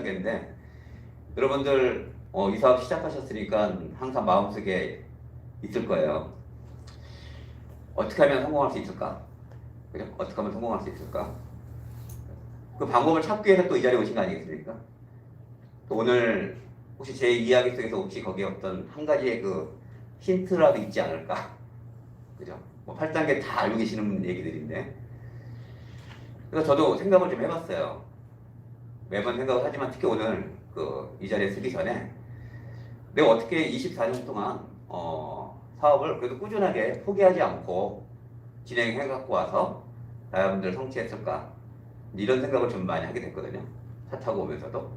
모르겠는데 여러분들 이 사업 시작하셨으니까 항상 마음속에 있을 거예요. 어떻게 하면 성공할 수 있을까? 그죠? 어떻게 하면 성공할 수 있을까? 그 방법을 찾기 위해서 또 이 자리에 오신 거 아니겠습니까? 또 오늘 혹시 제 이야기 속에서 혹시 거기에 어떤 한 가지의 그 힌트라도 있지 않을까? 그죠? 뭐 8단계 다 알고 계시는 얘기들인데. 그래서 저도 생각을 좀 해봤어요. 매번 생각을 하지만 특히 오늘 이 자리에 서기 전에 내가 어떻게 24년 동안 사업을 그래도 꾸준하게 포기하지 않고 진행해 갖고 와서 다이아몬드를 성취했을까? 이런 생각을 좀 많이 하게 됐거든요. 차 타고 오면서도.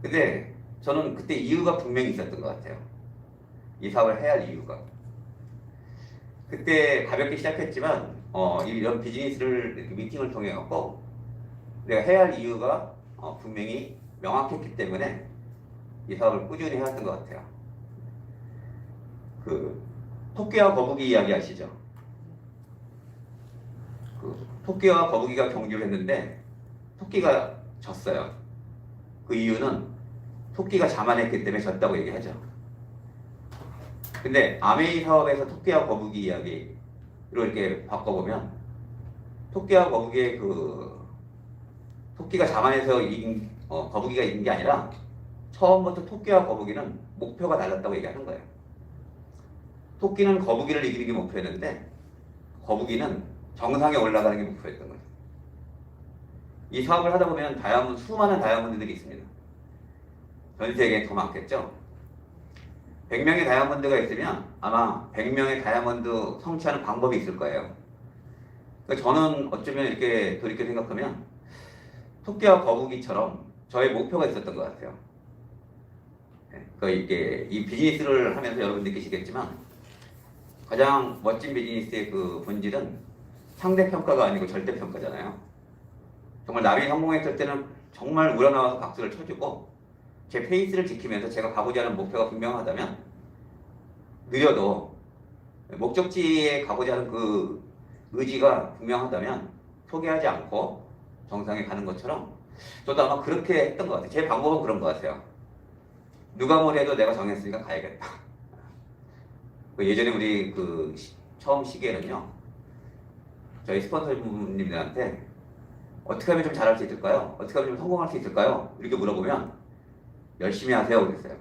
근데 저는 그때 이유가 분명히 있었던 것 같아요. 이 사업을 해야 할 이유가. 그때 가볍게 시작했지만 이런 비즈니스를 이렇게 미팅을 통해 갖고 내가 해야 할 이유가 분명히 명확했기 때문에 이 사업을 꾸준히 해왔던 것 같아요. 그 토끼와 거북이 이야기 아시죠? 그 토끼와 거북이가 경주를 했는데 토끼가 졌어요. 그 이유는 토끼가 자만했기 때문에 졌다고 얘기하죠. 근데 아메이 사업에서 토끼와 거북이 이야기로 이렇게 바꿔보면 토끼와 거북이의 토끼가 자만해서 이긴 거북이가 이긴 게 아니라 처음부터 토끼와 거북이는 목표가 달랐다고 얘기하는 거예요. 토끼는 거북이를 이기는 게 목표였는데 거북이는 정상에 올라가는 게 목표였던 거죠. 이 사업을 하다 보면 수많은 다이아몬드들이 있습니다. 전 세계에 더 많겠죠. 100명의 다이아몬드가 있으면 아마 100명의 다이아몬드 성취하는 방법이 있을 거예요. 그러니까 저는 어쩌면 이렇게 돌이켜 생각하면 토끼와 거북이처럼 저의 목표가 있었던 것 같아요. 그러니까 이게 이 비즈니스를 하면서 여러분 느끼시겠지만 가장 멋진 비즈니스의 그 본질은 상대평가가 아니고 절대평가잖아요. 정말 남이 성공했을 때는 정말 우러나와서 박수를 쳐주고 제 페이스를 지키면서 제가 가고자 하는 목표가 분명하다면 느려도 목적지에 가고자 하는 그 의지가 분명하다면 포기하지 않고 정상에 가는 것처럼 저도 아마 그렇게 했던 것 같아요. 제 방법은 그런 것 같아요. 누가 뭐래도 내가 정했으니까 가야겠다. 예전에 우리 처음 시기에는요, 저희 스폰서님들한테 어떻게 하면 좀 잘할 수 있을까요? 어떻게 하면 좀 성공할 수 있을까요? 이렇게 물어보면 열심히 하세요 그랬어요.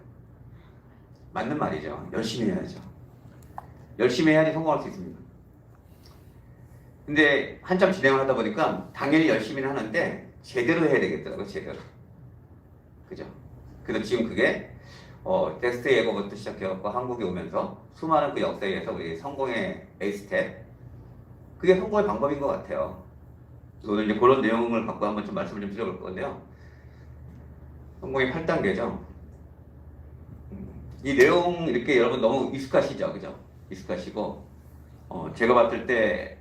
맞는 말이죠. 열심히 해야죠. 열심히 해야지 성공할 수 있습니다. 근데 한참 진행을 하다 보니까 당연히 열심히는 하는데 제대로 해야 되겠더라고요. 제대로. 그죠? 그래서 지금 그게 텍스트 예고부터 시작해갖고 한국에 오면서 수많은 그 역사에 의해서 우리 성공의 에이스텝, 그게 성공의 방법인 것 같아요. 오늘 이제 그런 내용을 갖고 한번 좀 말씀을 좀 드려볼 건데요. 성공의 8단계죠. 이 내용 이렇게 여러분 너무 익숙하시죠? 그죠? 익숙하시고 제가 봤을 때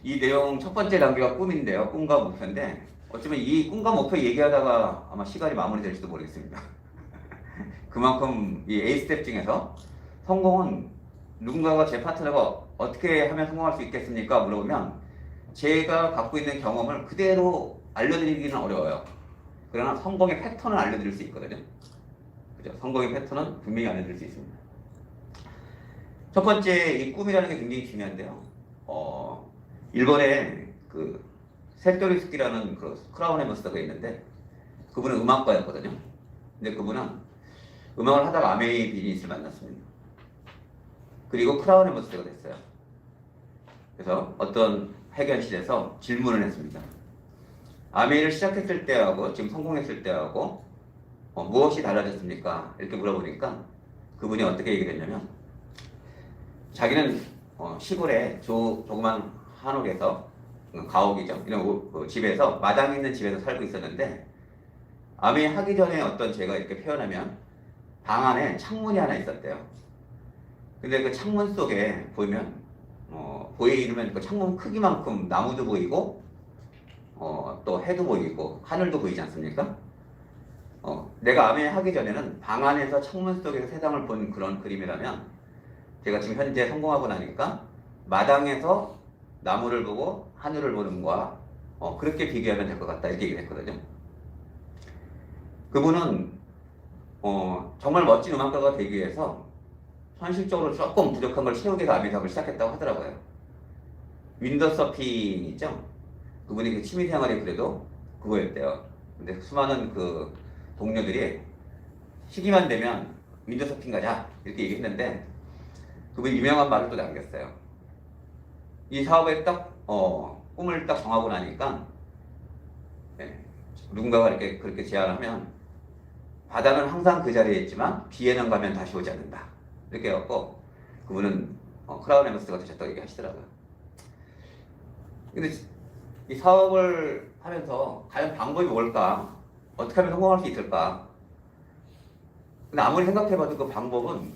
이 내용 첫 번째 단계가 꿈인데요. 꿈과 목표인데 어쩌면 이 꿈과 목표 얘기하다가 아마 시간이 마무리될지도 모르겠습니다. 그만큼 이 A 스텝 중에서 성공은 누군가가 제 파트너가 어떻게 하면 성공할 수 있겠습니까? 물어보면 제가 갖고 있는 경험을 그대로 알려드리기는 어려워요. 그러나 성공의 패턴을 알려드릴 수 있거든요. 그죠? 성공의 패턴은 분명히 알려드릴 수 있습니다. 첫 번째, 이 꿈이라는 게 굉장히 중요한데요. 일본에 셋토리스키라는 크라운 해머스터가 있는데 그분은 음악가였거든요. 근데 그분은 음악을 하다가 아메이 비즈니스를 만났습니다. 그리고 크라운 해머스터가 됐어요. 그래서 어떤 회견실에서 질문을 했습니다. 아메이를 시작했을 때하고 지금 성공했을 때하고 무엇이 달라졌습니까? 이렇게 물어보니까 그분이 어떻게 얘기했냐면 자기는 시골에 조그만 한옥에서 가옥이죠. 이런 집에서 마당 있는 집에서 살고 있었는데 아메이 하기 전에 어떤 제가 이렇게 표현하면 방 안에 창문이 하나 있었대요. 근데 그 창문 속에 보이면 보이면 그 창문 크기만큼 나무도 보이고 또 해도 보이고 하늘도 보이지 않습니까? 내가 아메이 하기 전에는 방 안에서 창문 속에서 세상을 본 그런 그림이라면 제가 지금 현재 성공하고 나니까 마당에서 나무를 보고 하늘을 보는 거와 그렇게 비교하면 될 것 같다 이렇게 얘기를 했거든요. 그분은 정말 멋진 음악가가 되기 위해서 현실적으로 조금 부족한 걸 채우기 위해서 아메 사업을 시작했다고 하더라고요. 윈더서핑이죠. 그분이 그 취미생활이 그래도 그거였대요. 근데 수많은 그 동료들이 시기만 되면 윈도서핑 가자 이렇게 얘기했는데 그분이 유명한 말을 또 남겼어요. 이 사업에 딱 꿈을 딱 정하고 나니까 누군가가 이렇게 그렇게 제안하면 바다는 항상 그 자리에 있지만 비에는 가면 다시 오지 않는다 이렇게 해갖고 그분은 크라운 에머스가 되셨다고 얘기하시더라고요. 근데 이 사업을 하면서 과연 방법이 뭘까? 어떻게 하면 성공할 수 있을까? 근데 아무리 생각해봐도 그 방법은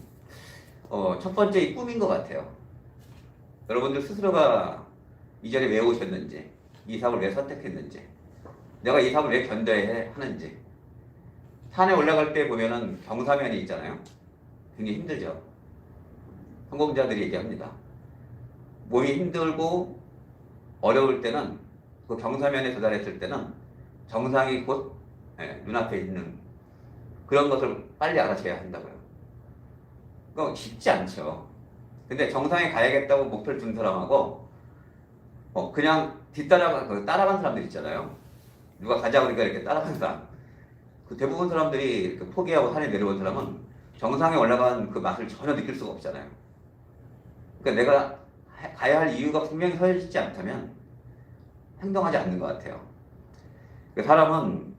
첫 번째 이 꿈인 것 같아요. 여러분들 스스로가 이전에 왜 오셨는지, 이 사업을 왜 선택했는지, 내가 이 사업을 왜 견뎌야 하는지. 산에 올라갈 때 보면은 경사면이 있잖아요. 굉장히 힘들죠. 성공자들이 얘기합니다. 몸이 힘들고 어려울 때는 그 경사면에 도달했을 때는 정상이 곧 눈앞에 있는 그런 것을 빨리 알아채야 한다고요. 그거 쉽지 않죠. 근데 정상에 가야겠다고 목표를 둔 사람하고 그냥 따라간 사람들 있잖아요. 누가 가자 그러니까 이렇게 따라간 사람. 그 대부분 사람들이 이렇게 포기하고 산에 내려온 사람은 정상에 올라간 그 맛을 전혀 느낄 수가 없잖아요. 그러니까 내가 가야 할 이유가 분명히 서여지지 않다면 행동하지 않는 것 같아요. 그 사람은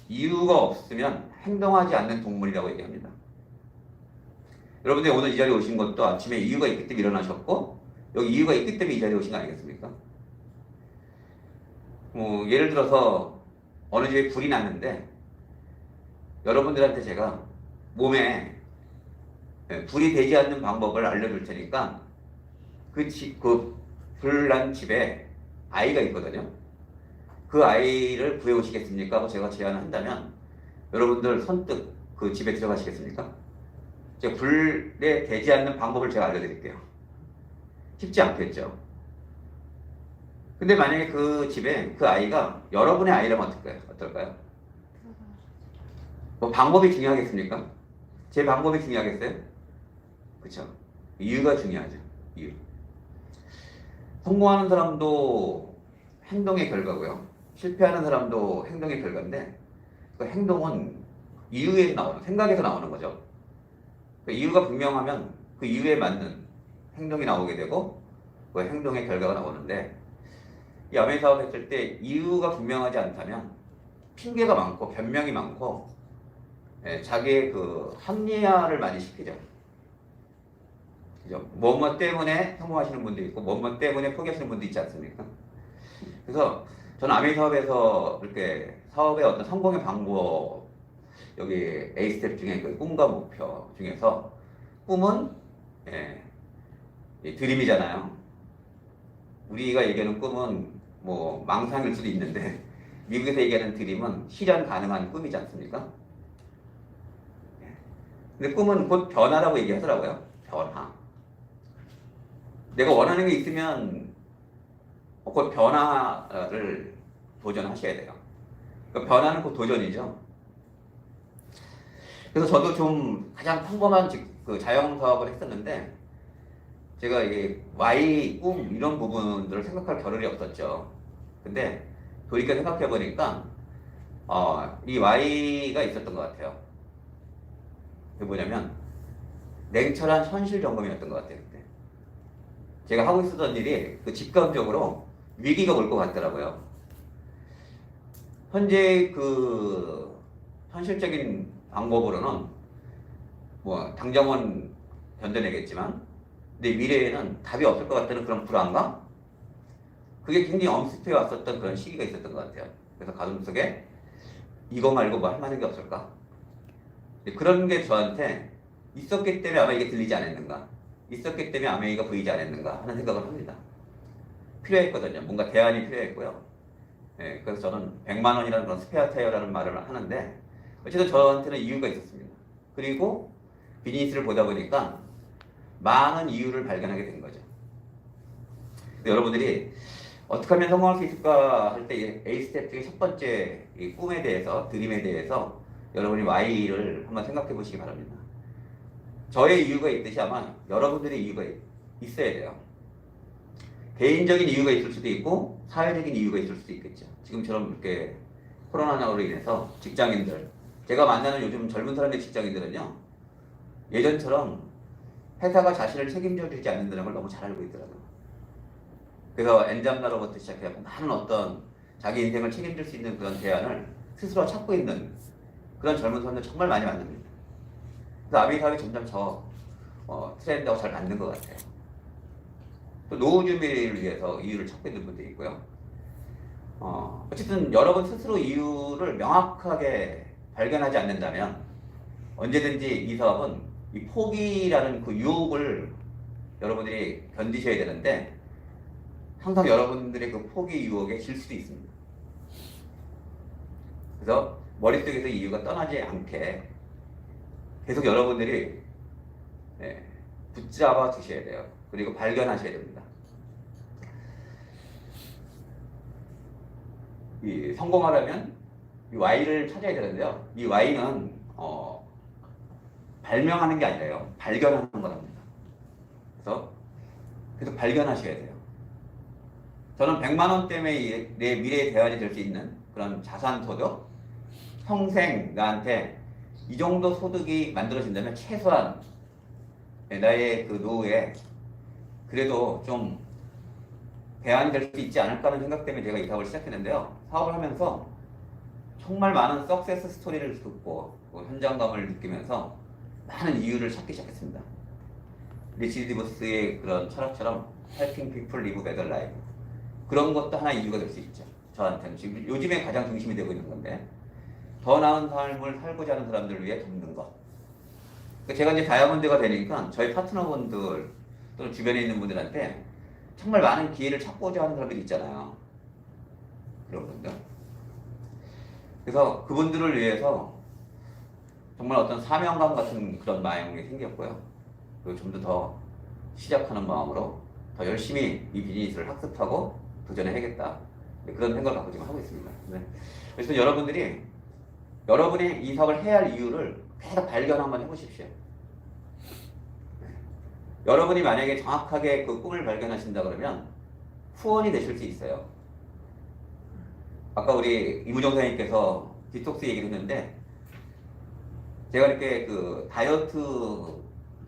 이유가 없으면 행동하지 않는 동물이라고 얘기합니다. 여러분들이 오늘 이 자리에 오신 것도 아침에 이유가 있기 때문에 일어나셨고 여기 이유가 있기 때문에 이 자리에 오신 거 아니겠습니까? 예를 들어서 어느 집에 불이 났는데 여러분들한테 제가 몸에 불이 되지 않는 방법을 알려줄 테니까 그 불난 집에 아이가 있거든요. 그 아이를 구해오시겠습니까? 하고 제가 제안을 한다면 여러분들 선뜻 그 집에 들어가시겠습니까? 제가 불에 되지 않는 방법을 제가 알려드릴게요. 쉽지 않겠죠? 근데 만약에 그 집에 그 아이가 여러분의 아이라면 어떨까요? 뭐 방법이 중요하겠습니까? 제 방법이 중요하겠어요? 그쵸? 이유가 중요하죠. 이유. 성공하는 사람도 행동의 결과고요. 실패하는 사람도 행동의 결과인데 그 행동은 이유에서 나오는, 생각에서 나오는 거죠. 그 이유가 분명하면 그 이유에 맞는 행동이 나오게 되고 그 행동의 결과가 나오는데 이 아메 사업 했을 때 이유가 분명하지 않다면 핑계가 많고 변명이 많고 자기의 그 합리화를 많이 시키죠. 그죠? 뭐뭐 때문에 성공하시는 분도 있고 뭐뭐 때문에 포기하시는 분도 있지 않습니까? 그래서 저는 아메 사업에서 이렇게 사업의 어떤 성공의 방법 여기 A 스텝 중에 그 꿈과 목표 중에서 꿈은 드림이잖아요. 우리가 얘기하는 꿈은 뭐 망상일 수도 있는데 미국에서 얘기하는 드림은 실현 가능한 꿈이지 않습니까? 근데 꿈은 곧 변화라고 얘기하더라고요. 변화. 내가 원하는 게 있으면 곧 변화를 도전하셔야 돼요. 그러니까 변화는 곧 도전이죠. 그래서 저도 좀 가장 평범한 그 자영 사업을 했었는데 제가 이게 Y, 꿈 이런 부분들을 생각할 겨를이 없었죠. 근데 돌이켜 생각해 보니까 이 Y가 있었던 것 같아요. 그게 뭐냐면 냉철한 현실 점검이었던 것 같아요. 그때 제가 하고 있었던 일이 그 직감적으로 위기가 올 것 같더라고요. 현재 그 현실적인 방법으로는 뭐 당장은 견뎌내겠지만 내 미래에는 답이 없을 것 같다는 그런 불안감? 그게 굉장히 엄습해 왔었던 그런 시기가 있었던 것 같아요. 그래서 가슴속에 이거 말고 뭐 할 만한 게 없을까? 그런 게 저한테 있었기 때문에 아마 이게 들리지 않았는가? 있었기 때문에 아마 이가 보이지 않았는가? 하는 생각을 합니다. 필요했거든요. 뭔가 대안이 필요했고요. 그래서 저는 100만 원이라는 그런 스페어 타이어라는 말을 하는데 어쨌든 저한테는 이유가 있었습니다. 그리고 비즈니스를 보다 보니까 많은 이유를 발견하게 된 거죠. 여러분들이 어떻게 하면 성공할 수 있을까 할 때 A 스텝 중에 첫 번째 이 꿈에 대해서, 드림에 대해서 여러분이 Y를 한번 생각해 보시기 바랍니다. 저의 이유가 있듯이 아마 여러분들의 이유가 있어야 돼요. 개인적인 이유가 있을 수도 있고 사회적인 이유가 있을 수도 있겠죠. 지금처럼 이렇게 코로나로 인해서 직장인들, 제가 만나는 요즘 젊은 사람의 직장인들은요, 예전처럼 회사가 자신을 책임져 주지 않는다는 걸 너무 잘 알고 있더라고요. 그래서 엔잡나로부터 시작해서 많은 어떤 자기 인생을 책임질 수 있는 그런 대안을 스스로 찾고 있는 그런 젊은 사람들 정말 많이 만납니다. 그래서 아메리카이 점점 저 트렌드하고 잘 맞는 것 같아요. 또 노후 준비를 위해서 이유를 찾고 있는 분들이 있고요. 어쨌든 여러분 스스로 이유를 명확하게 발견하지 않는다면 언제든지 이 사업은 이 포기라는 그 유혹을 여러분들이 견디셔야 되는데 항상 여러분들의 그 포기 유혹에 질 수도 있습니다. 그래서 머릿속에서 이 이유가 떠나지 않게 계속 여러분들이 붙잡아 두셔야 돼요. 그리고 발견하셔야 됩니다. 이 성공하려면 이 Y를 찾아야 되는데요. 이 Y는 발명하는 게 아니라요. 발견하는 거랍니다. 그래서 계속 발견하셔야 돼요. 저는 100만 원 때문에 내 미래의 대안이 될 수 있는 그런 자산 소득, 평생 나한테 이 정도 소득이 만들어진다면 최소한 나의 그 노후에 그래도 좀 대안이 될 수 있지 않을까 하는 생각 때문에 제가 이 사업을 시작했는데요. 사업을 하면서 정말 많은 석세스 스토리를 듣고 현장감을 느끼면서 많은 이유를 찾기 시작했습니다. 리치드 디버스의 그런 철학처럼 Helping people live better life, 그런 것도 하나의 이유가 될 수 있죠. 저한테는 지금 요즘에 가장 중심이 되고 있는 건데, 더 나은 삶을 살고자 하는 사람들을 위해 돕는 것. 제가 이제 다이아몬드가 되니까 저희 파트너분들 또는 주변에 있는 분들한테 정말 많은 기회를 찾고자 하는 사람들이 있잖아요. 그런 분들. 그래서 그분들을 위해서 정말 어떤 사명감 같은 그런 마음이 생겼고요. 그리고 좀 더 시작하는 마음으로 더 열심히 이 비즈니스를 학습하고 도전해야겠다. 그런 생각을 갖고 지금 하고 있습니다. 그래서 여러분들이 여러분이 이 사업을 해야 할 이유를 계속 발견 한번 해보십시오. 여러분이 만약에 정확하게 그 꿈을 발견하신다 그러면 후원이 되실 수 있어요. 아까 우리 이무정 선생님께서 디톡스 얘기를 했는데, 제가 이렇게 그 다이어트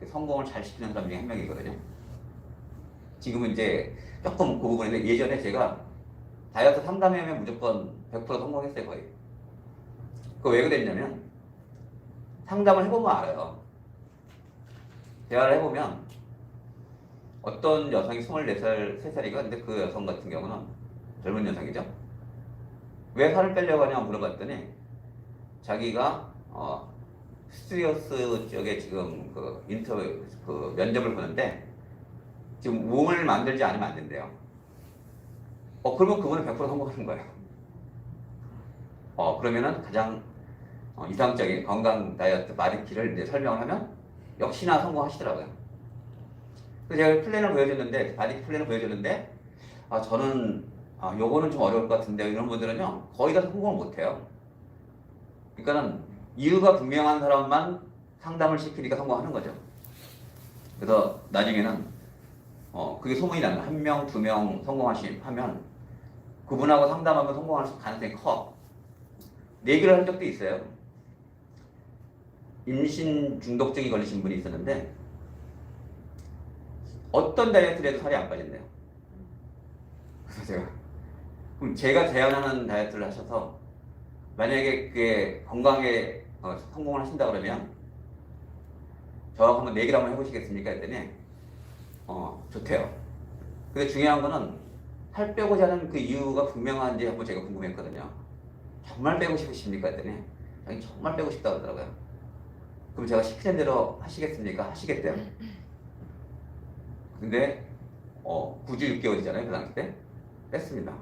성공을 잘 시키는 사람 중에 한 명이거든요. 지금은 이제 조금 그 부분인데, 예전에 제가 다이어트 상담하면 무조건 100% 성공했어요, 거의. 그거 왜 그랬냐면, 상담을 해보면 알아요. 대화를 해보면 어떤 여성이 24살, 3살이가 근데 그 여성 같은 경우는 젊은 여성이죠. 왜 살을 빼려고 하냐고 물어봤더니 자기가 스튜디오스 쪽에 지금 그 인터뷰 그 면접을 보는데 지금 몸을 만들지 않으면 안 된대요. 그러면 그분은 100% 성공하는 거예요. 그러면은 가장 이상적인 건강 다이어트 바디키를 이제 설명을 하면 역시나 성공하시더라고요. 그래서 제가 플랜을 보여줬는데, 바디 플랜을 보여줬는데, 저는 요거는 좀 어려울 것 같은데, 이런 분들은요 거의 다 성공을 못해요. 그러니까는 이유가 분명한 사람만 상담을 시키니까 성공하는 거죠. 그래서 나중에는 그게 소문이 나는 1명, 2명 성공하면 그분하고 상담하면 성공할 가능성이 커. 내기를 한 적도 있어요. 임신 중독증이 걸리신 분이 있었는데 어떤 다이어트를 해도 살이 안 빠진대요. 그래서 그럼 제가 제안하는 다이어트를 하셔서 만약에 그게 건강에 성공을 하신다 그러면 저하고 한번 내기를 한번 해보시겠습니까? 했더니 좋대요. 근데 중요한 거는 살 빼고자 하는 그 이유가 분명한지 한번 제가 궁금했거든요. 정말 빼고 싶으십니까? 했더니 자기 정말 빼고 싶다고 하더라고요. 그럼 제가 시키는 대로 하시겠습니까? 하시겠대요. 근데 9주 6개월이잖아요. 그 당시 때 뺐습니다.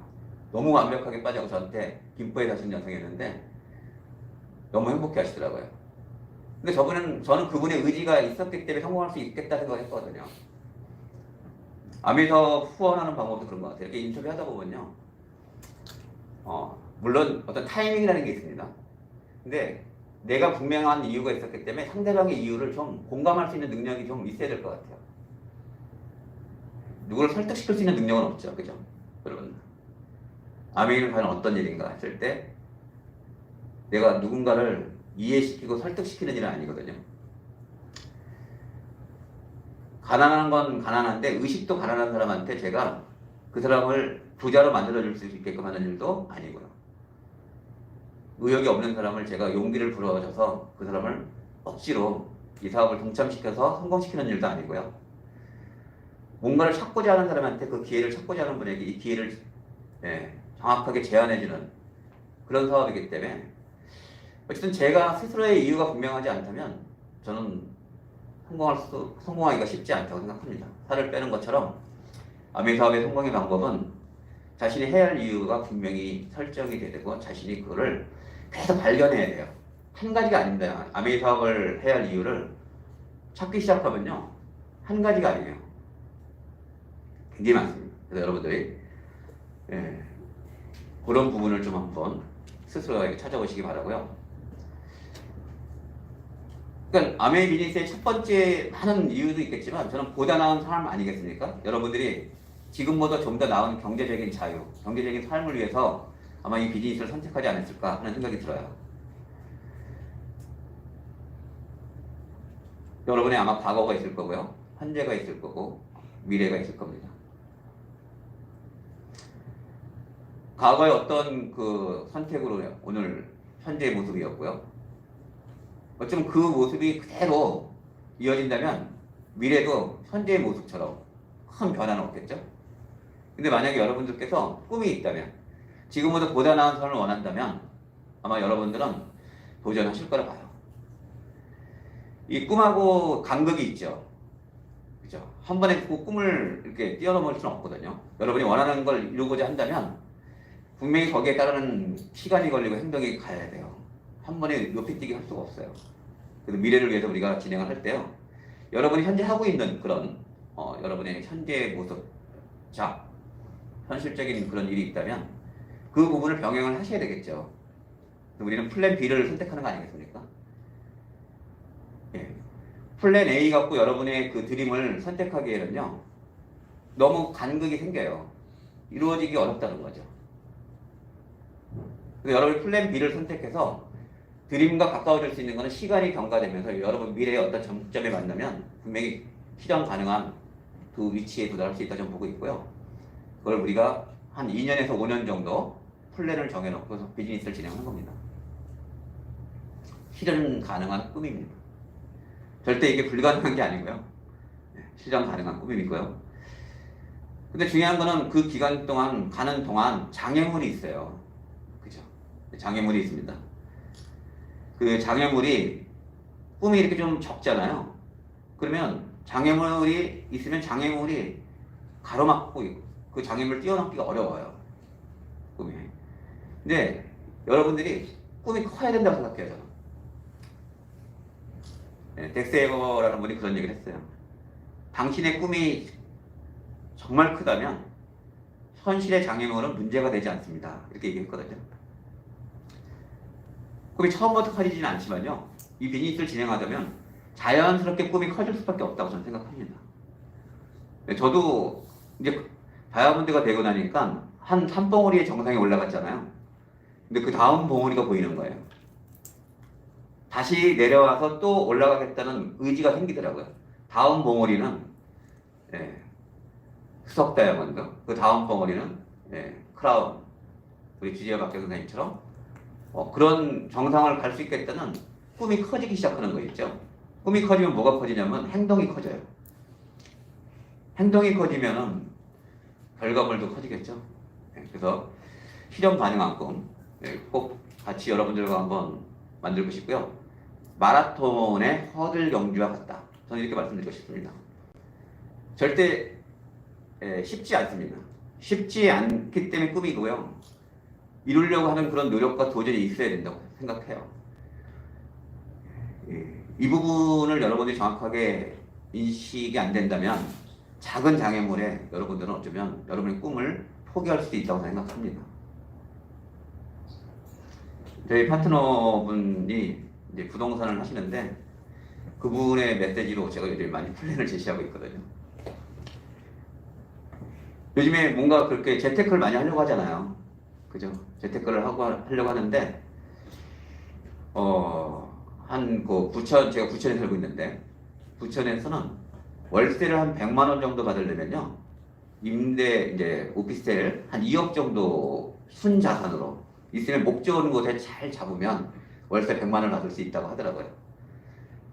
너무 완벽하게 빠져서 저한테 김포에 사신 여성이었는데 너무 행복해 하시더라고요. 근데 저는 그분의 의지가 있었기 때문에 성공할 수 있겠다 생각했거든요. 암에서 후원하는 방법도 그런 것 같아요. 이렇게 인터뷰하다 보면요. 물론 어떤 타이밍이라는 게 있습니다. 근데 내가 분명한 이유가 있었기 때문에 상대방의 이유를 좀 공감할 수 있는 능력이 좀 있어야 될 것 같아요. 누구를 설득시킬 수 있는 능력은 없죠. 그죠? 여러분. 암행이 과연 어떤 일인가 했을 때 내가 누군가를 이해시키고 설득시키는 일은 아니거든요. 가난한 건 가난한데 의식도 가난한 사람한테 제가 그 사람을 부자로 만들어줄 수 있게끔 하는 일도 아니고요. 의욕이 없는 사람을 제가 용기를 불어줘서 그 사람을 억지로 이 사업을 동참시켜서 성공시키는 일도 아니고요. 뭔가를 찾고자 하는 사람한테 그 기회를 찾고자 하는 분에게 이 기회를 정확하게 제안해주는 그런 사업이기 때문에 어쨌든 제가 스스로의 이유가 분명하지 않다면 저는 성공하기가 쉽지 않다고 생각합니다. 살을 빼는 것처럼 암행 사업의 성공의 방법은 자신이 해야 할 이유가 분명히 설정이 되고 자신이 그거를 계속 발견해야 돼요. 한 가지가 아닙니다. 암행 사업을 해야 할 이유를 찾기 시작하면요. 한 가지가 아니에요. 굉장히 많습니다. 그래서 여러분들이 그런 부분을 좀 한번 스스로에게 찾아보시기 바라고요. 그러니까 아메이 비즈니스의 첫 번째 많은 이유도 있겠지만 저는 보다 나은 삶 아니겠습니까? 여러분들이 지금보다 좀 더 나은 경제적인 자유, 경제적인 삶을 위해서 아마 이 비즈니스를 선택하지 않았을까 하는 생각이 들어요. 여러분의 아마 과거가 있을 거고요. 현재가 있을 거고 미래가 있을 겁니다. 과거의 어떤 그 선택으로 오늘 현재의 모습이었고요. 어쩌면 그 모습이 그대로 이어진다면 미래도 현재의 모습처럼 큰 변화는 없겠죠? 근데 만약에 여러분들께서 꿈이 있다면 지금보다 보다 나은 삶을 원한다면 아마 여러분들은 도전하실 거라 봐요. 이 꿈하고 간극이 있죠. 그죠? 한 번에 그 꿈을 이렇게 뛰어넘을 수는 없거든요. 여러분이 원하는 걸 이루고자 한다면 분명히 거기에 따르는 시간이 걸리고 행동이 가야 돼요. 한 번에 높이뛰기 할 수가 없어요. 그래서 미래를 위해서 우리가 진행을 할 때요. 여러분이 현재 하고 있는 그런 여러분의 현재의 모습, 자, 현실적인 그런 일이 있다면 그 부분을 병행을 하셔야 되겠죠. 우리는 플랜 B를 선택하는 거 아니겠습니까? 예. 플랜 A 갖고 여러분의 그 드림을 선택하기에는요. 너무 간극이 생겨요. 이루어지기 어렵다는 거죠. 그래서 여러분이 플랜 B를 선택해서 드림과 가까워질 수 있는 것은 시간이 경과되면서 여러분 미래의 어떤 점점에 만나면 분명히 실현 가능한 그 위치에 도달할 수 있다 좀 보고 있고요. 그걸 우리가 한 2년에서 5년 정도 플랜을 정해놓고 비즈니스를 진행하는 겁니다. 실현 가능한 꿈입니다. 절대 이게 불가능한 게 아니고요. 실현 가능한 꿈이고요. 근데 중요한 거는 그 기간 동안 가는 동안 장애물이 있어요. 그죠? 장애물이 있습니다. 그 장애물이 꿈이 이렇게 좀 적잖아요. 그러면 장애물이 있으면 장애물이 가로막고 그 장애물을 뛰어넘기가 어려워요. 꿈이. 근데 여러분들이 꿈이 커야 된다고 생각해요. 저는. 덱스에버라는 분이 그런 얘기를 했어요. 당신의 꿈이 정말 크다면 현실의 장애물은 문제가 되지 않습니다. 이렇게 얘기했거든요. 꿈이 처음부터 커지지는 않지만요. 이 비즈니스를 진행하자면 자연스럽게 꿈이 커질 수밖에 없다고 저는 생각합니다. 저도 이제 다이아몬드가 되고 나니까 한 산봉우리의 정상에 올라갔잖아요. 근데 그 다음 봉우리가 보이는 거예요. 다시 내려와서 또 올라가겠다는 의지가 생기더라고요. 다음 봉우리는 수석 다이아몬드, 그 다음 봉우리는 크라운, 우리 주지혜 박교 선생님처럼 그런 정상을 갈 수 있겠다는 꿈이 커지기 시작하는 거겠죠. 꿈이 커지면 뭐가 커지냐면 행동이 커져요. 행동이 커지면은 결과물도 커지겠죠. 그래서 실현 가능한 꿈 꼭 같이 여러분들과 한번 만들고 싶고요. 마라톤의 허들 경주와 같다. 저는 이렇게 말씀드리고 싶습니다. 절대 쉽지 않습니다. 쉽지 않기 때문에 꿈이고요. 이루려고 하는 그런 노력과 도전이 있어야 된다고 생각해요. 이 부분을 여러분들이 정확하게 인식이 안 된다면 작은 장애물에 여러분들은 어쩌면 여러분의 꿈을 포기할 수도 있다고 생각합니다. 저희 파트너분이 이제 부동산을 하시는데 그분의 메시지로 제가 요즘 많이 플랜을 제시하고 있거든요. 요즘에 뭔가 그렇게 재테크를 많이 하려고 하잖아요. 그죠? 재테크를 하려고 하는데, 부천, 제가 부천에 살고 있는데, 부천에서는 월세를 한 100만 원 정도 받으려면요, 이제 오피스텔 한 2억 정도 순자산으로 있으면 목 좋은 곳에 잘 잡으면 월세 100만 원을 받을 수 있다고 하더라고요.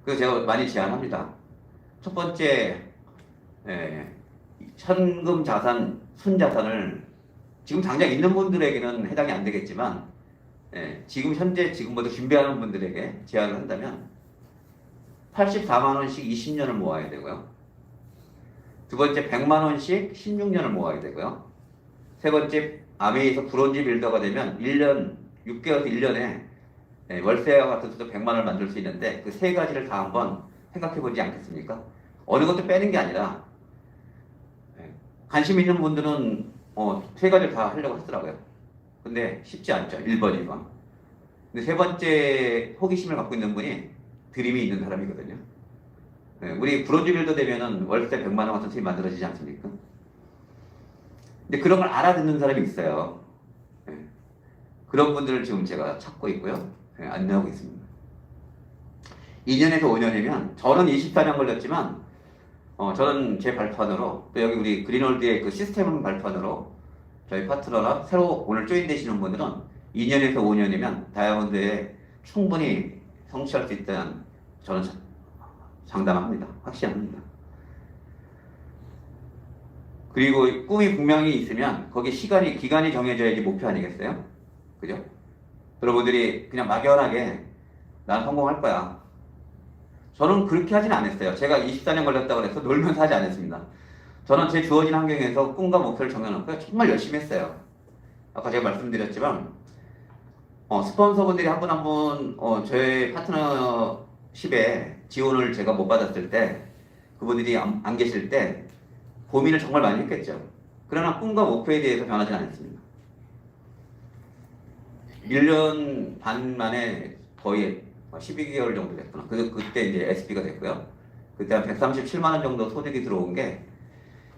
그래서 제가 많이 제안합니다. 첫 번째, 현금 자산, 순자산을 지금 당장 있는 분들에게는 해당이 안 되겠지만, 지금 현재 지금부터 준비하는 분들에게 제안을 한다면 84만 원씩 20년을 모아야 되고요. 두 번째 100만 원씩 16년을 모아야 되고요. 세 번째 아메이에서 브론즈 빌더가 되면 1년 6개월에서 1년에 월세와 같은 수도 100만 원을 만들 수 있는데 그 세 가지를 다 한번 생각해 보지 않겠습니까? 어느 것도 빼는 게 아니라 관심 있는 분들은 세 가지를 다 하려고 하더라고요. 근데 쉽지 않죠. 1번, 2번. 근데 세 번째 호기심을 갖고 있는 분이 드림이 있는 사람이거든요. 우리 브론즈 빌더 되면은 월세 100만 원 같은 수입 만들어지지 않습니까? 근데 그런 걸 알아듣는 사람이 있어요. 그런 분들을 지금 제가 찾고 있고요. 안내하고 있습니다. 2년에서 5년이면 저는 24년 걸렸지만 저는 제 발판으로 또 여기 우리 그린월드의 그 시스템 발판으로 저희 파트너나 새로 오늘 조인되시는 분들은 2년에서 5년이면 다이아몬드에 충분히 성취할 수 있다는 저는 장담합니다. 확신합니다. 그리고 꿈이 분명히 있으면 거기에 기간이 정해져야지 목표 아니겠어요? 그죠? 여러분들이 그냥 막연하게 난 성공할 거야. 저는 그렇게 하진 않았어요. 제가 24년 걸렸다고 해서 놀면서 하지 않았습니다. 저는 제 주어진 환경에서 꿈과 목표를 정해놓고 정말 열심히 했어요. 아까 제가 말씀드렸지만 스폰서분들이 한 분 한 분 저의 파트너십에 지원을 제가 못 받았을 때 그분들이 안 계실 때 고민을 정말 많이 했겠죠. 그러나 꿈과 목표에 대해서 변하지 않았습니다. 1년 반 만에 거의 12개월 정도 됐구나. 그때 이제 SP가 됐고요. 그때 한 137만 원 정도 소득이 들어온 게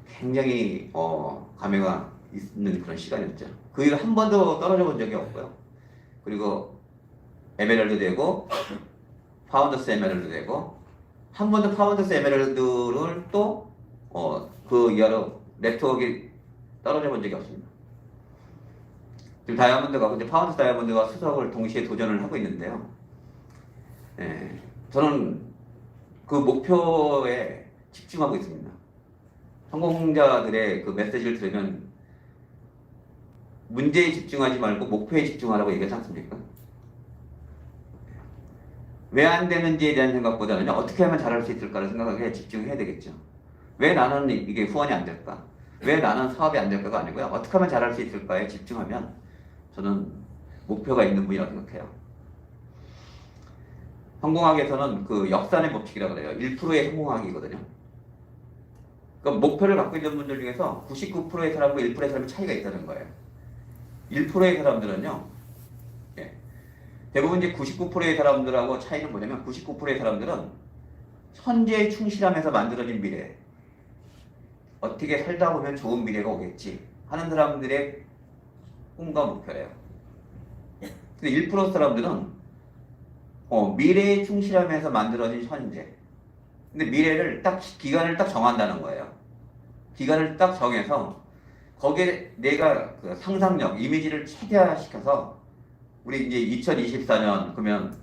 굉장히 감회가 있는 그런 시간이었죠. 그 이후 한 번도 떨어져 본 적이 없고요. 그리고 에메랄드 되고 파운더스 에메랄드 되고 한 번도 파운더스 에메랄드를 또 그 이하로 네트워크가 떨어져 본 적이 없습니다. 지금 다이아몬드가 근데 파운더스 다이아몬드와 수석을 동시에 도전을 하고 있는데요. 저는 그 목표에 집중하고 있습니다. 성공자들의 그 메시지를 들으면 문제에 집중하지 말고 목표에 집중하라고 얘기하지 않습니까? 왜 안 되는지에 대한 생각보다는 어떻게 하면 잘할 수 있을까를 생각하기에 집중해야 되겠죠. 왜 나는 이게 후원이 안 될까? 왜 나는 사업이 안 될까가 아니고요. 어떻게 하면 잘할 수 있을까에 집중하면 저는 목표가 있는 분이라고 생각해요. 성공학에서는 그 역산의 법칙이라고 그래요. 1%의 성공학이거든요. 그러니까 목표를 갖고 있는 분들 중에서 99%의 사람과 1%의 사람이 차이가 있다는 거예요. 1%의 사람들은요, 대부분 이제 99%의 사람들하고 차이는 뭐냐면 99%의 사람들은 현재에 충실하면서 만들어진 미래, 어떻게 살다 보면 좋은 미래가 오겠지 하는 사람들의 꿈과 목표래요. 근데 1% 사람들은 미래에 충실하면서 만들어진 현재. 근데 미래를 기간을 딱 정한다는 거예요. 기간을 딱 정해서 거기에 내가 그 상상력, 이미지를 최대화시켜서 우리 이제 2024년 그러면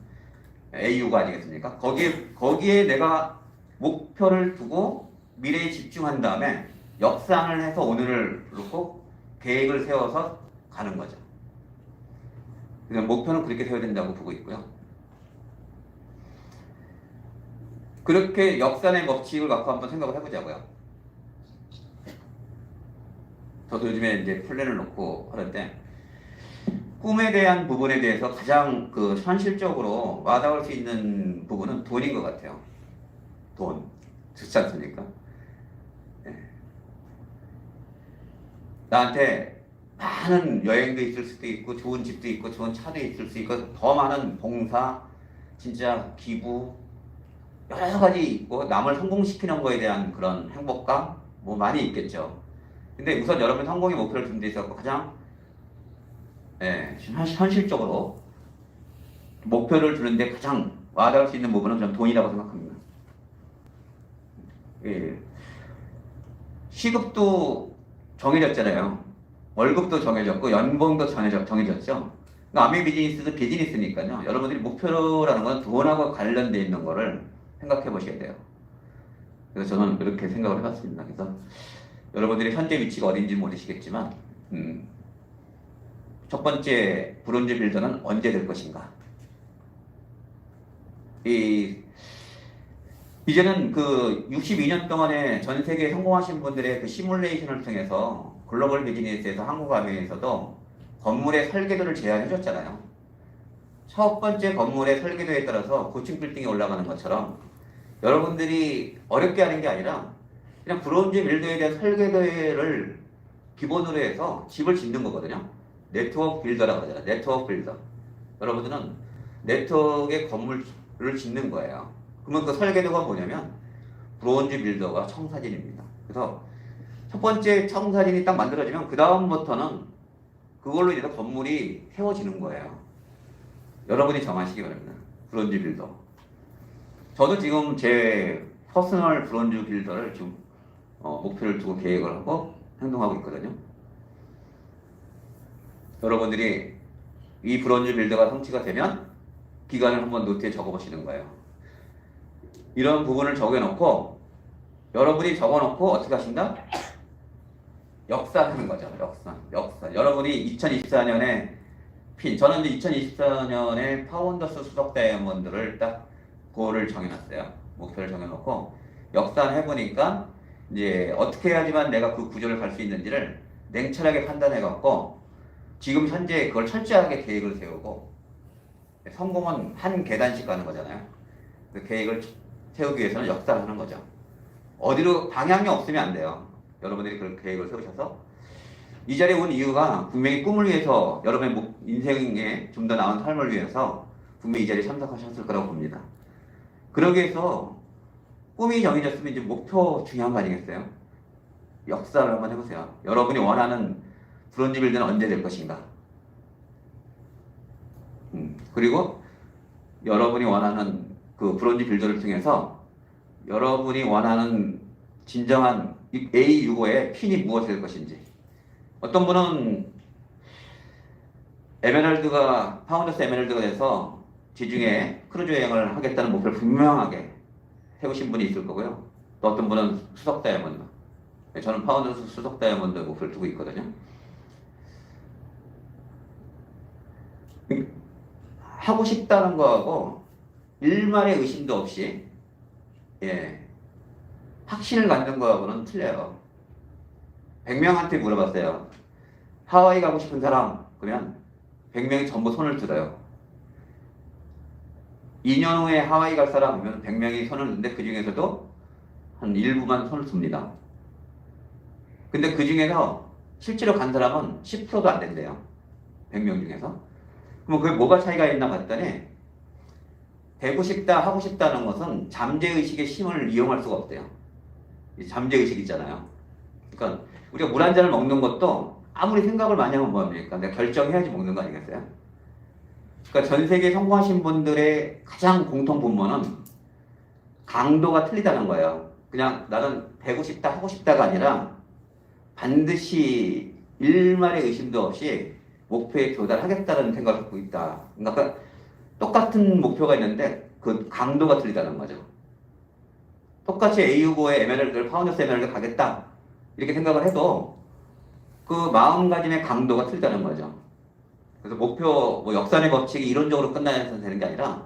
AU가 아니겠습니까? 거기에 내가 목표를 두고 미래에 집중한 다음에 역산을 해서 오늘을 놓고 계획을 세워서 가는 거죠. 그래서 목표는 그렇게 세워야 된다고 보고 있고요. 그렇게 역산의 법칙을 갖고 한번 생각을 해보자고요. 저도 요즘에 이제 플랜을 놓고 하는데 꿈에 대한 부분에 대해서 가장 그 현실적으로 와닿을 수 있는 부분은 돈인 것 같아요. 돈. 좋지 않습니까? 나한테 많은 여행도 있을 수도 있고 좋은 집도 있고 좋은 차도 있을 수 있고 더 많은 봉사, 진짜 기부 여러 가지 있고 남을 성공시키는 거에 대한 그런 행복감 뭐 많이 있겠죠. 근데 우선 여러분 성공의 목표를 두는 데 있어서 가장 현실적으로 목표를 두는데 가장 와닿을 수 있는 부분은 전 돈이라고 생각합니다. 예. 시급도 정해졌잖아요. 월급도 정해졌고 연봉도 정해졌죠. 그러니까 아메 비즈니스도 비즈니스니까요. 여러분들이 목표라는 건 돈하고 관련돼 있는 거를 생각해 보셔야 돼요. 그래서 저는 그렇게 생각을 해봤습니다. 그래서 여러분들이 현재 위치가 어딘지 모르시겠지만 첫 번째 브론즈 빌더는 언제 될 것인가? 이제는 그 62년 동안에 전 세계에 성공하신 분들의 그 시뮬레이션을 통해서 글로벌 비즈니스에서 한국아메에서도 건물의 설계도를 제안해 줬잖아요. 첫 번째 건물의 설계도에 따라서 고층 빌딩이 올라가는 것처럼 여러분들이 어렵게 하는 게 아니라 그냥 브론즈 빌더에 대한 설계도를 기본으로 해서 집을 짓는 거거든요. 네트워크 빌더라고 하잖아요. 네트워크 빌더. 여러분들은 네트워크의 건물을 짓는 거예요. 그러면 그 설계도가 뭐냐면 브론즈 빌더가 청사진입니다. 그래서 첫 번째 청사진이 딱 만들어지면 그 다음부터는 그걸로 인해서 건물이 세워지는 거예요. 여러분이 정하시기 바랍니다. 브론즈 빌더. 저도 지금 제 퍼스널 브론즈 빌더를 지금 목표를 두고 계획을 하고 행동하고 있거든요. 여러분들이 이 브론즈 빌더가 성취가 되면 기간을 한번 노트에 적어보시는 거예요. 이런 부분을 적어놓고 여러분이 적어놓고 어떻게 하신다? 역사하는 거죠. 역사. 여러분이 2024년에 저는 이제 2024년에 파운더스 수석 다이아몬드를 딱 그거를 정해놨어요. 목표를 정해놓고 역사를 해보니까 이제 어떻게 해야지만 내가 그 구조를 갈 수 있는지를 냉철하게 판단해갖고 지금 현재 그걸 철저하게 계획을 세우고 성공은 한 계단씩 가는 거잖아요. 그 계획을 세우기 위해서는 역사를 하는 거죠. 어디로 방향이 없으면 안 돼요. 여러분들이 그 계획을 세우셔서 이 자리에 온 이유가 분명히 꿈을 위해서 여러분의 인생에 좀 더 나은 삶을 위해서 분명히 이 자리에 참석하셨을 거라고 봅니다. 그러기 위해서 꿈이 정해졌으면 이제 목표 중요한 거 아니겠어요? 역사를 한번 해보세요. 여러분이 원하는 브론즈 빌드는 언제 될 것인가? 그리고 여러분이 원하는 그 브론즈 빌더를 통해서 여러분이 원하는 진정한 A65의 핀이 무엇이 될 것인지. 어떤 분은 파운더스 에메랄드가 돼서 지중해 크루즈 여행을 하겠다는 목표를 분명하게 세우신 분이 있을 거고요. 또 어떤 분은 수석 다이아몬드. 저는 파운더스 수석 다이아몬드 목표를 두고 있거든요. 하고 싶다는 거하고 일말의 의심도 없이 확신을 갖는 거하고는 틀려요. 100명한테 물어봤어요. 하와이 가고 싶은 사람? 그러면 100명이 전부 손을 들어요. 2년 후에 하와이 갈 사람이면 100명이 손을 드는데 그 중에서도 한 일부만 손을 듭니다. 근데 그 중에서 실제로 간 사람은 10%도 안 된대요. 100명 중에서. 그럼 그게 뭐가 차이가 있나 봤더니 되고 싶다, 하고 싶다는 것은 잠재의식의 힘을 이용할 수가 없대요. 잠재의식 있잖아요. 그러니까 우리가 물 한 잔을 먹는 것도 아무리 생각을 많이 하면 뭐합니까? 내가 결정해야지 먹는 거 아니겠어요? 그러니까 전 세계 성공하신 분들의 가장 공통 분모는 강도가 틀리다는 거예요. 그냥 나는 되고 싶다, 하고 싶다가 아니라 반드시 일말의 의심도 없이 목표에 도달하겠다는 생각을 갖고 있다. 그러니까 똑같은 목표가 있는데 그 강도가 틀리다는 거죠. 똑같이 A65의 에메랄드를 파운더스 에메랄드 가겠다 이렇게 생각을 해도 그 마음가짐의 강도가 틀리다는 거죠. 그래서 목표 뭐 역산의 법칙이 이론적으로 끝나야 되는 게 아니라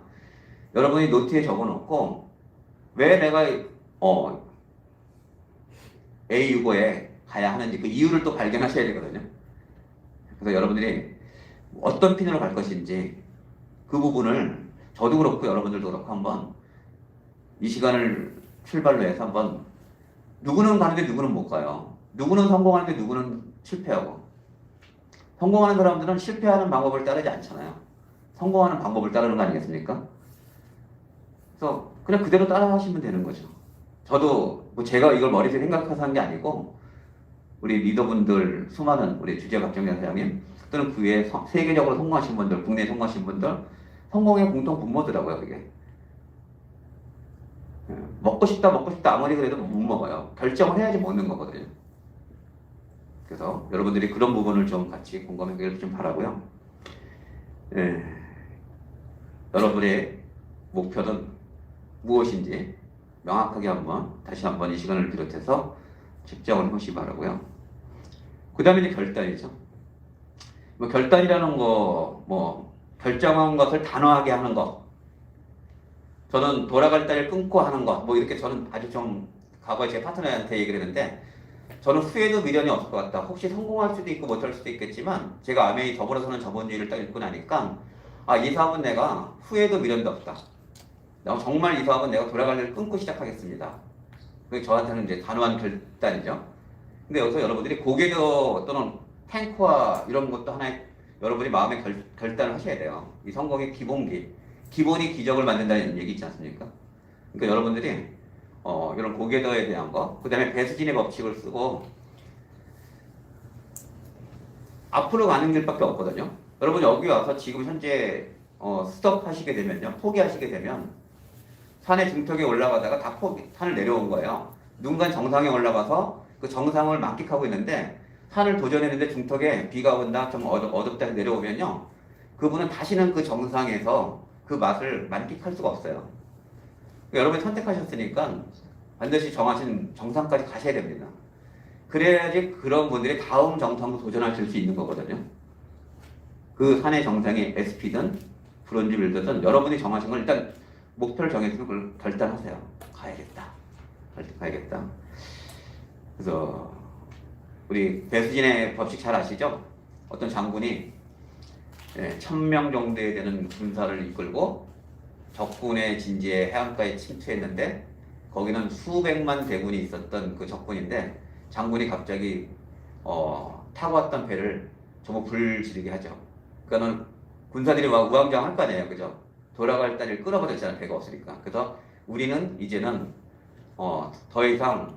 여러분이 노트에 적어놓고 왜 내가 A65에 가야 하는지 그 이유를 또 발견하셔야 되거든요. 그래서 여러분들이 어떤 핀으로 갈 것인지 그 부분을 저도 그렇고 여러분들도 그렇고 한번 이 시간을 출발로 해서 한번 누구는 가는데 누구는 못 가요. 누구는 성공하는데 누구는 실패하고. 성공하는 사람들은 실패하는 방법을 따르지 않잖아요. 성공하는 방법을 따르는 거 아니겠습니까? 그래서 그냥 그대로 따라 하시면 되는 거죠. 저도 뭐 제가 이걸 머릿속에 생각해서 한 게 아니고 우리 리더분들, 수많은 우리 주재 박정현 사장님 또는 그 외에 세계적으로 성공하신 분들, 국내에 성공하신 분들 성공의 공통 분모더라고요. 그게 먹고 싶다 아무리 그래도 못 먹어요. 결정을 해야지 먹는 거거든요. 그래서 여러분들이 그런 부분을 좀 같이 공감하기를 좀 바라고요. 여러분의 목표는 무엇인지 명확하게 다시 한번 이 시간을 비롯해서 측정을 해보시기 바라고요. 그 다음에 이제 결단이죠. 뭐 결단이라는 거, 뭐 결정한 것을 단호하게 하는 것, 저는 돌아갈 딸을 끊고 하는 것, 뭐 이렇게 저는 아주 좀 과거에 제 파트너한테 얘기를 했는데 저는 후회도 미련이 없을 것 같다. 혹시 성공할 수도 있고 못할 수도 있겠지만 제가 아메이 더불어서는 자본주의를 딱 읽고 나니까 이 사업은 내가 후회도 미련도 없다. 정말 이 사업은 내가 돌아갈 일을 끊고 시작하겠습니다. 그게 저한테는 이제 단호한 결단이죠. 근데 여기서 여러분들이 고개도 또는 탱크와 이런 것도 하나의 여러분이 마음의 결단을 하셔야 돼요. 이 성공의 기본이 기적을 만든다는 얘기 있지 않습니까? 그러니까 여러분들이 이런 고개도에 대한 거, 그 다음에 배수진의 법칙을 쓰고 앞으로 가는 길밖에 없거든요. 여러분 여기 와서 지금 현재 스톱하시게 되면요, 포기하시게 되면 산의 중턱에 올라가다가 다 산을 내려온 거예요. 누군가 정상에 올라가서 그 정상을 만끽하고 있는데 산을 도전했는데 중턱에 비가 온다, 좀 어둡다 내려오면요, 그분은 다시는 그 정상에서 그 맛을 만끽할 수가 없어요. 그러니까 여러분이 선택하셨으니까 반드시 정하신 정상까지 가셔야 됩니다. 그래야지 그런 분들이 다음 정상도 도전하실 수 있는 거거든요. 그 산의 정상이 SP든 브론즈 빌더든 여러분이 정하신 걸 일단 목표를 정해서 그걸 결단하세요. 가야겠다. 그래서 우리 배수진의 법칙 잘 아시죠? 어떤 장군이 1000명 정도에 되는 군사를 이끌고 적군의 진지에 해안가에 침투했는데 거기는 수백만 대군이 있었던 그 적군인데 장군이 갑자기 타고 왔던 배를 전부 불 지르게 하죠. 그러니까는 군사들이 막 우왕좌왕 할 거 아니에요, 그죠? 돌아갈 다리를 끊어버렸잖아요, 배가 없으니까. 그래서 우리는 이제는 더 이상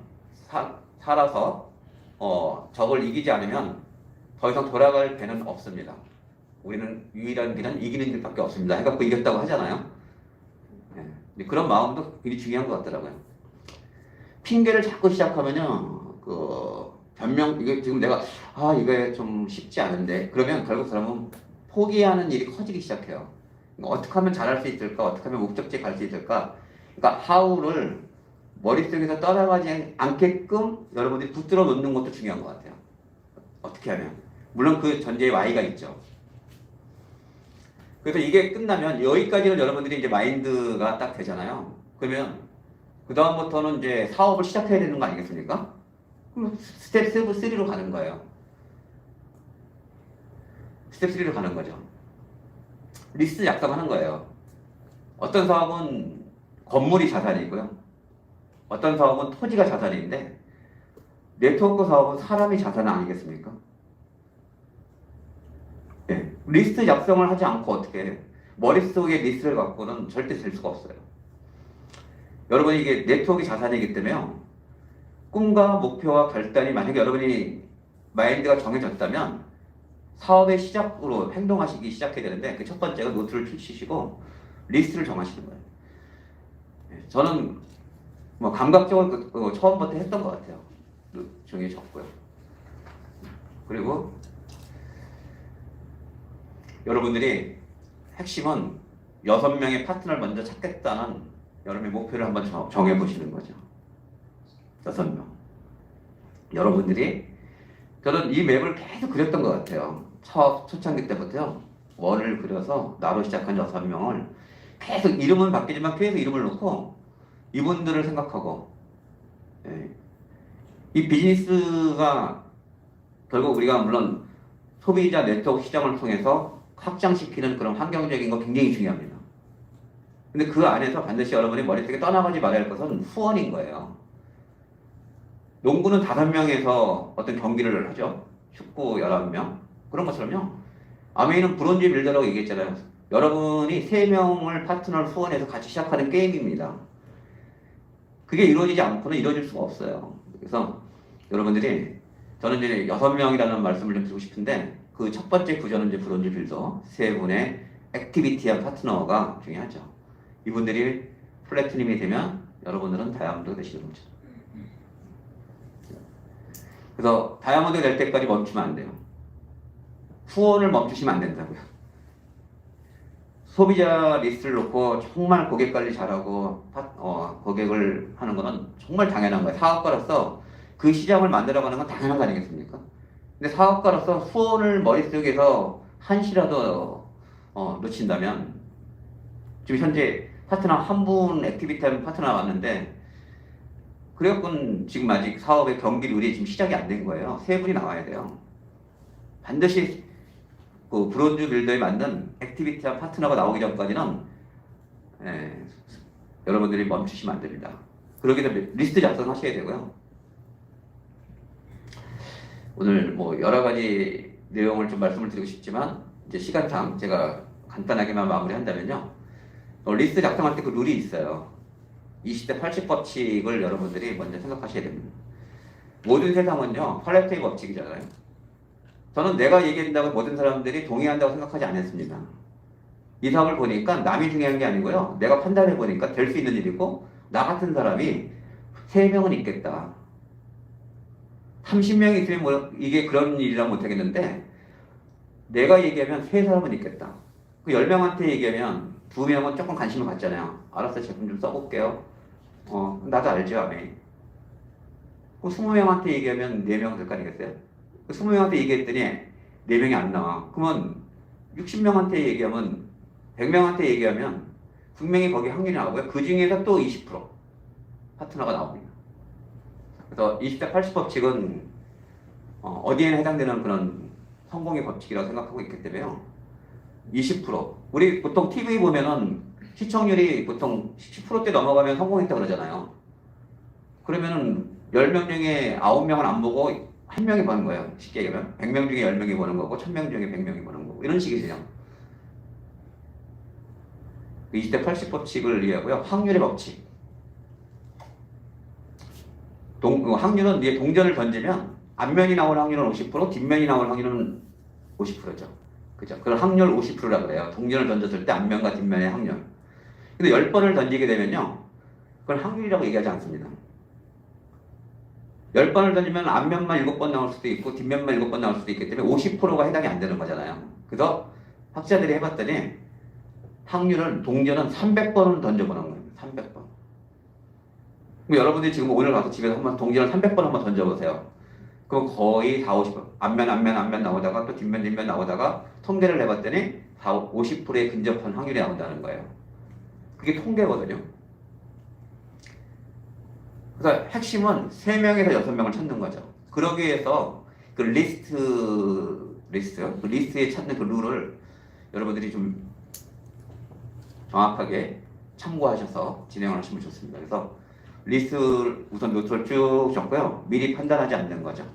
살아서 적을 이기지 않으면 더 이상 돌아갈 배는 없습니다. 우리는 유일한 길은 이기는 길밖에 없습니다. 해갖고 이겼다고 하잖아요. 그런 마음도 굉장히 중요한 것 같더라고요. 핑계를 자꾸 시작하면요, 이게 지금 내가 이게 좀 쉽지 않은데 그러면 결국 사람은 포기하는 일이 커지기 시작해요. 어떻게 하면 잘할 수 있을까? 어떻게 하면 목적지에 갈 수 있을까? 그러니까 how를 머릿속에서 떠나가지 않게끔 여러분들이 붙들어 놓는 것도 중요한 것 같아요. 어떻게 하면. 물론 그 전제에 y가 있죠. 그래서 이게 끝나면 여기까지는 여러분들이 이제 마인드가 딱 되잖아요. 그러면 그 다음부터는 이제 사업을 시작해야 되는 거 아니겠습니까? 그럼 스텝 3로 가는 거예요. 스텝 3로 가는 거죠. 리스트 작성하는 거예요. 어떤 사업은 건물이 자산이고요. 어떤 사업은 토지가 자산인데 네트워크 사업은 사람이 자산 아니겠습니까? 네. 리스트 작성을 하지 않고 어떻게 해요? 머릿속에 리스트를 갖고는 절대 될 수가 없어요. 여러분 이게 네트워크 자산이기 때문에 꿈과 목표와 결단이 만약에 여러분이 마인드가 정해졌다면 사업의 시작으로 행동하시기 시작해야 되는데 그 첫 번째가 노트를 펼치시고 리스트를 정하시는 거예요. 저는 뭐 감각적으로 처음부터 했던 것 같아요. 정해졌고요. 그리고 여러분들이 핵심은 6명의 파트너를 먼저 찾겠다는 여러분의 목표를 한번 정해보시는 거죠. 6명. 여러분들이 저는 이 맵을 계속 그렸던 것 같아요. 초창기 때부터요. 원을 그려서 나로 시작한 6명을 계속 이름은 바뀌지만 계속 이름을 놓고 이분들을 생각하고 이 비즈니스가 결국 우리가 물론 소비자 네트워크 시장을 통해서 확장시키는 그런 환경적인 거 굉장히 중요합니다. 근데 그 안에서 반드시 여러분이 머릿속에 떠나가지 말아야 할 것은 후원인 거예요. 농구는 5명에서 어떤 경기를 하죠. 축구 11명 그런 것처럼요. 아메이는 브론즈 빌더라고 얘기했잖아요. 여러분이 3명을 파트너를 후원해서 같이 시작하는 게임입니다. 그게 이루어지지 않고는 이루어질 수가 없어요. 그래서 여러분들이 저는 이제 6명이라는 말씀을 좀 드리고 싶은데 그 첫 번째 구조는 이제 브론즈 빌더 3분의 액티비티한 파트너가 중요하죠. 이분들이 플래티넘이 되면 여러분들은 다이아몬드가 되시는 거죠. 그래서 다이아몬드가 될 때까지 멈추면 안 돼요. 후원을 멈추시면 안 된다고요. 소비자 리스트를 놓고 정말 고객 관리 잘하고 고객을 하는 거는 정말 당연한 거예요. 사업가로서 그 시장을 만들어가는 건 당연한 거 아니겠습니까? 근데 사업가로서 후원을 머릿속에서 한시라도 놓친다면 지금 현재 파트너 한 분 액티비티한 파트너가 왔는데 그래갖고는 지금 아직 사업의 경기률이 지금 시작이 안 된 거예요. 3분이 나와야 돼요. 반드시 그 브론즈 빌더에 맞는 액티비티한 파트너가 나오기 전까지는 여러분들이 멈추시면 안 됩니다. 그러기 때문에 리스트 작성하셔야 되고요. 오늘 뭐 여러 가지 내용을 좀 말씀을 드리고 싶지만 이제 시간상 제가 간단하게만 마무리한다면요. 리스트 작성할 때 그 룰이 있어요. 20대 80 법칙을 여러분들이 먼저 생각하셔야 됩니다. 모든 세상은요 팔레트의 법칙이잖아요. 저는 내가 얘기한다고 모든 사람들이 동의한다고 생각하지 않았습니다. 이 사업을 보니까 남이 중요한 게 아니고요. 내가 판단해 보니까 될 수 있는 일이고 나 같은 사람이 3명은 있겠다. 30명이 있으면 뭐 이게 그런 일이라 못하겠는데 내가 얘기하면 3사람은 있겠다. 그 10명한테 얘기하면 2명은 조금 관심을 갖잖아요. 알았어, 제품 좀 써볼게요. 나도 알죠, 아메. 그 20명한테 얘기하면 4명 될 거 아니겠어요? 그 20명한테 얘기했더니 4명이 안 나와. 그러면 60명한테 얘기하면 100명한테 얘기하면 분명히 거기 확률이 나오고요. 그 중에서 또 20% 파트너가 나옵니다. 그래서 20대 80 법칙은 어디에나 해당되는 그런 성공의 법칙이라고 생각하고 있기 때문에요. 20% 우리 보통 TV 보면은 시청률이 보통 10%대 넘어가면 성공했다 그러잖아요. 그러면은 10명 중에 9명은 안 보고 1명이 보는 거예요. 쉽게 얘기하면 100명 중에 10명이 보는 거고 1000명 중에 100명이 보는 거고 이런 식이죠. 20대 80 법칙을 이해하고요. 확률의 법칙. 확률은 이제 동전을 던지면 앞면이 나올 확률은 50%, 뒷면이 나올 확률은 50%죠. 그죠? 그걸 확률 50%라고 그래요. 동전을 던졌을 때 앞면과 뒷면의 확률. 근데 10번을 던지게 되면요. 그걸 확률이라고 얘기하지 않습니다. 10번을 던지면 앞면만 7번 나올 수도 있고 뒷면만 7번 나올 수도 있기 때문에 50%가 해당이 안 되는 거잖아요. 그래서 학자들이 해봤더니 확률은 동전은 300번을 던져보는 거예요. 300번. 여러분들이 지금 오늘 가서 집에서 한번 동전을 300번 한번 던져보세요. 그럼 거의 4, 50번. 앞면 나오다가 또 뒷면 나오다가 통계를 해봤더니 50%에 근접한 확률이 나온다는 거예요. 그게 통계거든요. 그래서 핵심은 3명에서 6명을 찾는 거죠. 그러기 위해서 그 리스트에 찾는 그 룰을 여러분들이 좀 정확하게 참고하셔서 진행을 하시면 좋습니다. 그래서 리스트 우선 노트를 쭉 적고요. 미리 판단하지 않는 거죠.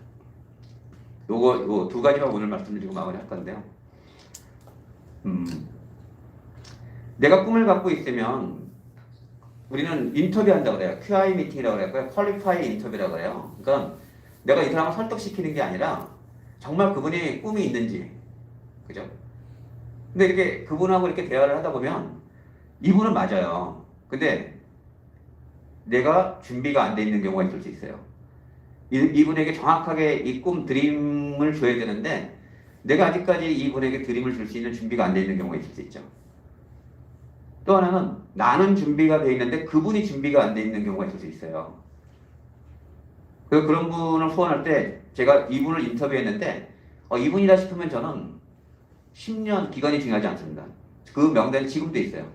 요거 2가지만 오늘 말씀드리고 마무리할 건데요. 내가 꿈을 갖고 있으면 우리는 인터뷰한다고 그래요. QI 미팅이라고 그래요. 퀄리파이 인터뷰라고 그래요. 그러니까 내가 이 사람을 설득시키는 게 아니라 정말 그분이 꿈이 있는지, 그죠? 근데 이렇게 그분하고 이렇게 대화를 하다 보면 이분은 맞아요. 근데 내가 준비가 안 돼 있는 경우가 있을 수 있어요. 이분에게 정확하게 이 꿈 드림을 줘야 되는데 내가 아직까지 이분에게 드림을 줄 수 있는 준비가 안 돼 있는 경우가 있을 수 있죠. 또 하나는 나는 준비가 돼 있는데 그분이 준비가 안 돼 있는 경우가 있을 수 있어요. 그래서 그런 분을 후원할 때 제가 이분을 인터뷰했는데 이분이다 싶으면 저는 10년 기간이 중요하지 않습니다. 그 명단이 지금도 있어요.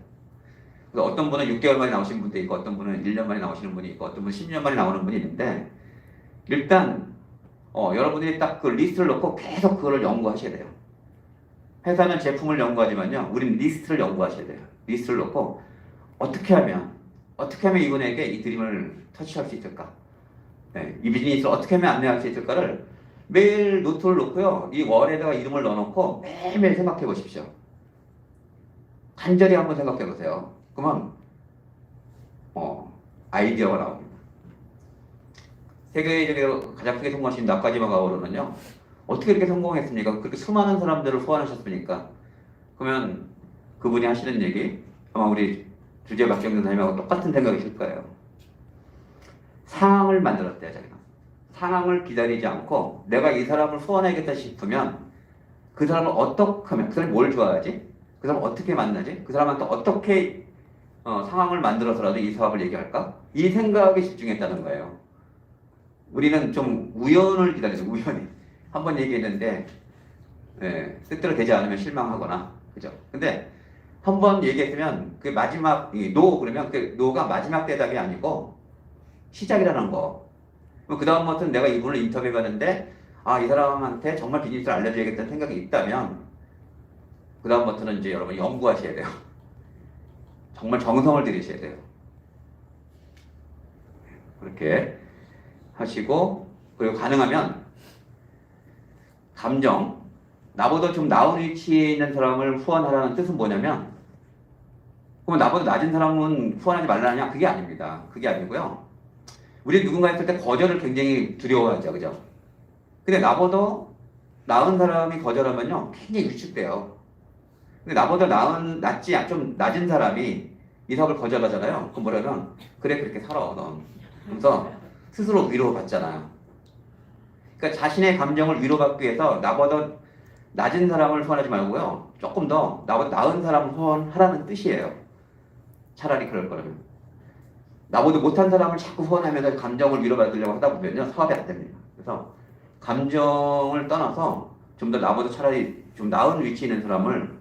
그래서 어떤 분은 6개월 만에 나오시는 분도 있고 어떤 분은 1년 만에 나오시는 분이 있고 어떤 분은 10년 만에 나오는 분이 있는데 일단 여러분들이 딱 그 리스트를 놓고 계속 그거를 연구하셔야 돼요. 회사는 제품을 연구하지만요. 우리는 리스트를 연구하셔야 돼요. 리스트를 놓고 어떻게 하면 이분에게 이 드림을 터치할 수 있을까? 네, 이 비즈니스를 어떻게 하면 안내할 수 있을까를 매일 노트를 놓고요. 이 월에다가 이름을 넣어놓고 매일매일 생각해 보십시오. 간절히 한번 생각해 보세요. 그러면 아이디어가 나옵니다. 세계적으로 가장 크게 성공하신 나카지마 가오루는요. 어떻게 이렇게 성공했습니까? 그렇게 수많은 사람들을 소환하셨습니까? 그러면 그분이 하시는 얘기 아마 우리 주제 박정근 선생님하고 똑같은 생각이실 거예요. 상황을 만들었대요. 자기가. 상황을 기다리지 않고 내가 이 사람을 소환해야겠다 싶으면 그 사람을 어떻게 하면 그 사람이 뭘 좋아하지? 그 사람을 어떻게 만나지? 그 사람한테 어떻게 상황을 만들어서라도 이 사업을 얘기할까? 이 생각에 집중했다는 거예요. 우리는 좀 우연을 기다리죠. 우연히. 한번 얘기했는데 뜻대로 되지 않으면 실망하거나 그죠? 근데 한번 얘기했으면 그 마지막 노 그러면 그 노가 마지막 대답이 아니고 시작이라는 거. 그 다음부터는 내가 이분을 인터뷰해봤는데 이 사람한테 정말 비즈니스를 알려줘야겠다는 생각이 있다면 그 다음부터는 이제 여러분 연구하셔야 돼요. 정말 정성을 들이셔야 돼요. 그렇게 하시고 그리고 가능하면 감정 나보다 좀 나은 위치에 있는 사람을 후원하라는 뜻은 뭐냐면 그러면 나보다 낮은 사람은 후원하지 말라냐? 그게 아닙니다. 그게 아니고요. 우리 누군가 했을 때 거절을 굉장히 두려워하죠. 그죠? 근데 나보다 나은 사람이 거절하면요. 굉장히 위축돼요. 근데 나보다 좀 낮은 사람이 이 사업을 거절하잖아요. 그럼 뭐냐면 그래 그렇게 살아 넌. 그래서 스스로 위로받잖아요. 그러니까 자신의 감정을 위로받기 위해서 나보다 낮은 사람을 후원하지 말고요. 조금 더 나보다 나은 사람을 후원하라는 뜻이에요. 차라리 그럴 거라면. 나보다 못한 사람을 자꾸 후원하면서 감정을 위로받으려고 하다 보면요. 사업이 안 됩니다. 그래서 감정을 떠나서 좀 더 나보다 차라리 좀 나은 위치에 있는 사람을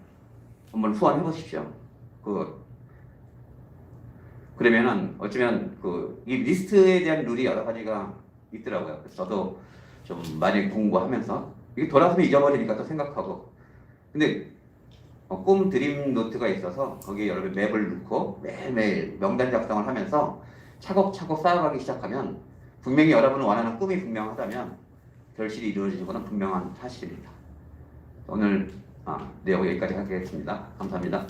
한번 후원해 보십시오. 그러면은 어쩌면 이 리스트에 대한 룰이 여러 가지가 있더라고요. 그래서 저도 좀 많이 공부하면서 이게 돌아서면 잊어버리니까 또 생각하고. 근데 꿈 드림 노트가 있어서 거기에 여러분 맵을 넣고 매일매일 명단 작성을 하면서 차곡차곡 쌓아가기 시작하면 분명히 여러분은 원하는 꿈이 분명하다면 결실이 이루어지는 것은 분명한 사실입니다. 오늘 내용 여기까지 하겠습니다. 감사합니다.